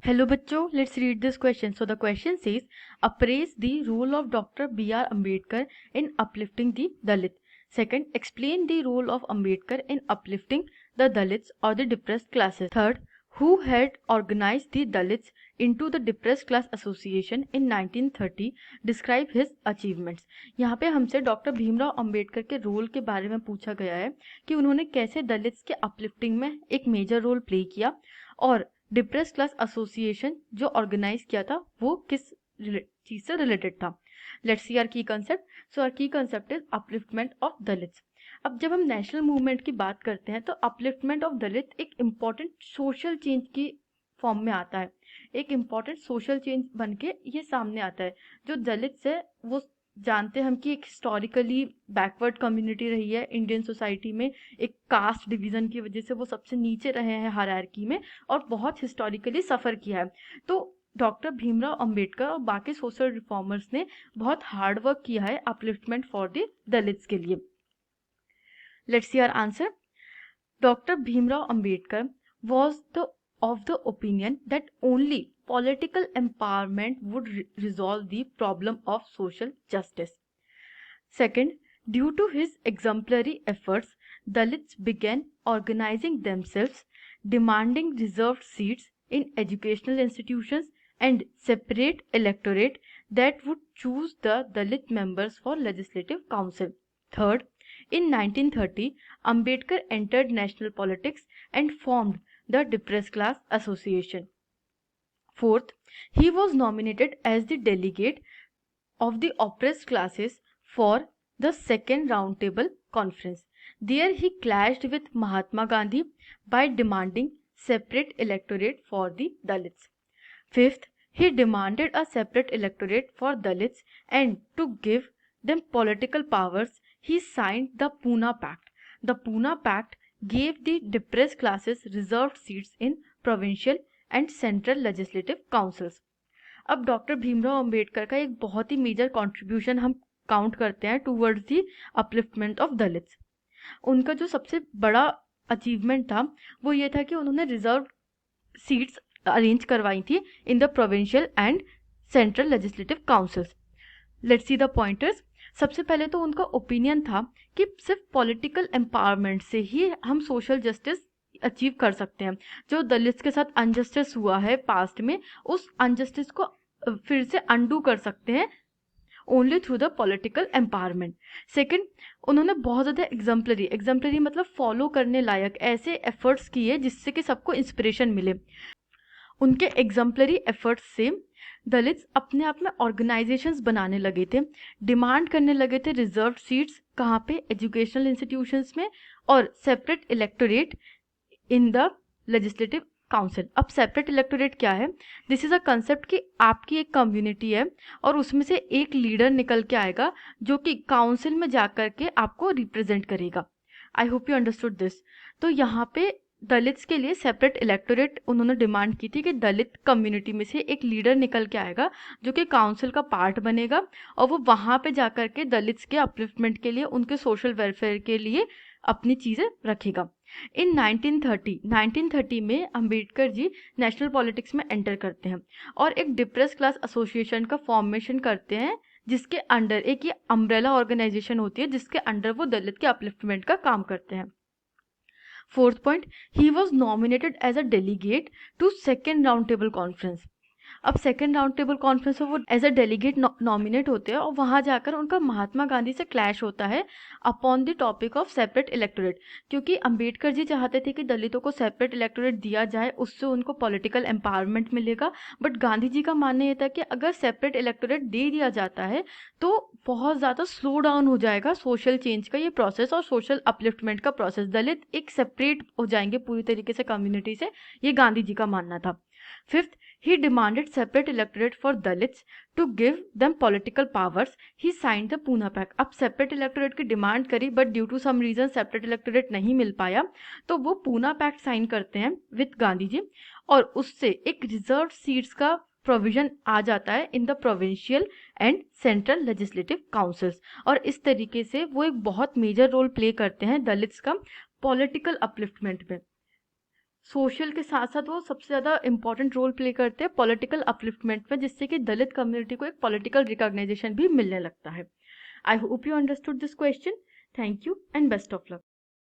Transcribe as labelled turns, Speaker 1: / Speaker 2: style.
Speaker 1: Hello बच्चों, let's read this question. So the question says, appraise the role of Dr. B.R. Ambedkar in uplifting the Dalit. Second, explain the role of Ambedkar in uplifting the Dalits or the depressed classes. Third, who had organized the Dalits into the Depressed Class Association in 1930? Describe his achievements. यहाँ पे हमसे doctor Bhimrao Ambedkar के role के बारे में पूछा गया है कि उन्होंने कैसे दलित्स के अपलिफ्टिंग में एक मेजर रोल प्ले किया और डिप्रेस क्लास एसोसिएशन जो ऑर्गेनाइज किया था वो किस चीज से रिलेटेड था. लेट्स सी आवर की कंसेप्ट. सो आवर की concept is upliftment of Dalits. अब जब हम नेशनल मूवमेंट की बात करते हैं तो अपलिफ्टमेंट ऑफ दलित एक इम्पॉर्टेंट सोशल चेंज की फॉर्म में आता है. एक इम्पॉर्टेंट सोशल चेंज बन के ये सामने आता है. जो दलित्स है वो जानते हैं हम कि एक हिस्टोरिकली बैकवर्ड कम्युनिटी रही है इंडियन सोसाइटी में. एक कास्ट डिवीजन की वजह से वो सबसे नीचे रहे हैं हायरार्की में और बहुत हिस्टोरिकली सफ़र किया है. तो डॉक्टर भीमराव अंबेडकर और बाकी सोशल रिफॉर्मर्स ने बहुत हार्ड वर्क किया है अपलिफ्टमेंट फॉर द दलित्स के लिए. Let's see our answer. Doctor Bhimrao Ambedkar was of the opinion that only political empowerment would resolve the problem of social justice. Second, due to his exemplary efforts, Dalits began organizing themselves, demanding reserved seats in educational institutions and separate electorate that would choose the Dalit members for legislative council. Third, in 1930, Ambedkar entered national politics and formed the Depressed Class Association. Fourth, he was nominated as the delegate of the oppressed classes for the second roundtable conference. There he clashed with Mahatma Gandhi by demanding separate electorate for the Dalits. Fifth, he demanded a separate electorate for Dalits and to give them political powers, he signed the Pune Pact. The Pune Pact gave the depressed classes reserved seats in provincial and central legislative councils. अब doctor Bhimrao Ambedkar का एक बहुत ही major contribution हम count करते हैं towards the upliftment of Dalits. उनका जो सबसे बड़ा अचीवमेंट था वो ये था कि उन्होंने रिजर्व सीट्स अरेंज करवाई थी in the provincial and central legislative councils. Let's see the pointers. सबसे पहले तो उनका ओपिनियन था कि सिर्फ पॉलिटिकल एम्पावरमेंट से ही हम सोशल जस्टिस अचीव कर सकते हैं. जो दलित्स के साथ अनजस्टिस हुआ है पास्ट में उस अनजस्टिस को फिर से अंडू कर सकते हैं only through the political empowerment. Second, उन्होंने बहुत ज़्यादा एग्जाम्पलरी मतलब फॉलो करने लायक ऐसे एफर्ट्स किए जिससे कि सबको इंस्पिरेशन मिले. उनके एग्जाम्पलरी एफर्ट्स से दलित्स अपने आप में ऑर्गेनाइजेशंस बनाने लगे थे, डिमांड करने लगे थे रिजर्व सीट्स कहाँ पे, एजुकेशनल इंस्टीट्यूशंस में, और separate electorate in the legislative council. अब सेपरेट इलेक्टोरेट क्या है? दिस इज अ कंसेप्ट कि आपकी एक कम्युनिटी है और उसमें से एक लीडर निकल के आएगा जो कि काउंसिल में जा कर के आपको रिप्रेजेंट करेगा. I hope you understood this. तो यहाँ पे दलित्स के लिए सेपरेट इलेक्टोरेट उन्होंने डिमांड की थी कि दलित कम्युनिटी में से एक लीडर निकल के आएगा जो कि काउंसिल का पार्ट बनेगा और वो वहाँ पे जा कर के दलित्स के अपलिफ्टमेंट के लिए, उनके सोशल वेलफेयर के लिए अपनी चीज़ें रखेगा. इन 1930 में अंबेडकर जी नेशनल पॉलिटिक्स में एंटर करते हैं और एक डिप्रेस क्लास एसोसिएशन का फॉर्मेशन करते हैं जिसके अंडर एक ये अम्ब्रेला ऑर्गेनाइजेशन होती है जिसके अंडर वो दलित के अपलिफ्टमेंट का काम करते हैं. Fourth point, he was nominated as a delegate to second round table conference. अब सेकेंड राउंड टेबल कॉन्फ्रेंस में वो एज अ डेलीगेट नॉमिनेट होते हैं और वहाँ जाकर उनका महात्मा गांधी से क्लैश होता है upon the topic of separate electorate. क्योंकि अंबेडकर जी चाहते थे कि दलितों को सेपरेट इलेक्टोरेट दिया जाए, उससे उनको पॉलिटिकल एम्पावरमेंट मिलेगा. बट गांधी जी का मानना ये था कि अगर सेपरेट इलेक्टोरेट दे दिया जाता है तो बहुत ज़्यादा स्लो डाउन हो जाएगा सोशल चेंज का ये प्रोसेस और सोशल अपलिफ्टमेंट का प्रोसेस. दलित एक सेपरेट हो जाएंगे पूरी तरीके से कम्युनिटी से, ये गांधी जी का मानना था. Fifth, he demanded separate electorate for Dalits to give them political powers. He signed the Pune Pact. अब separate electorate की डिमांड करी but due to some reason separate electorate नहीं मिल पाया तो वो पूना पैक्ट साइन करते हैं विद गांधी जी और उससे एक रिजर्व सीट्स का प्रोविजन आ जाता है in the provincial and central legislative councils. और इस तरीके से वो एक बहुत मेजर रोल प्ले करते हैं दलित्स का पॉलिटिकल अपलिफ्टमेंट में. सोशल के साथ साथ वो सबसे ज़्यादा इंपॉर्टेंट रोल प्ले करते हैं पॉलिटिकल अपलिफ्टमेंट में, जिससे कि दलित कम्युनिटी को एक पॉलिटिकल रिकॉग्नाइजेशन भी मिलने लगता है। I hope you understood this question. Thank you and best of luck.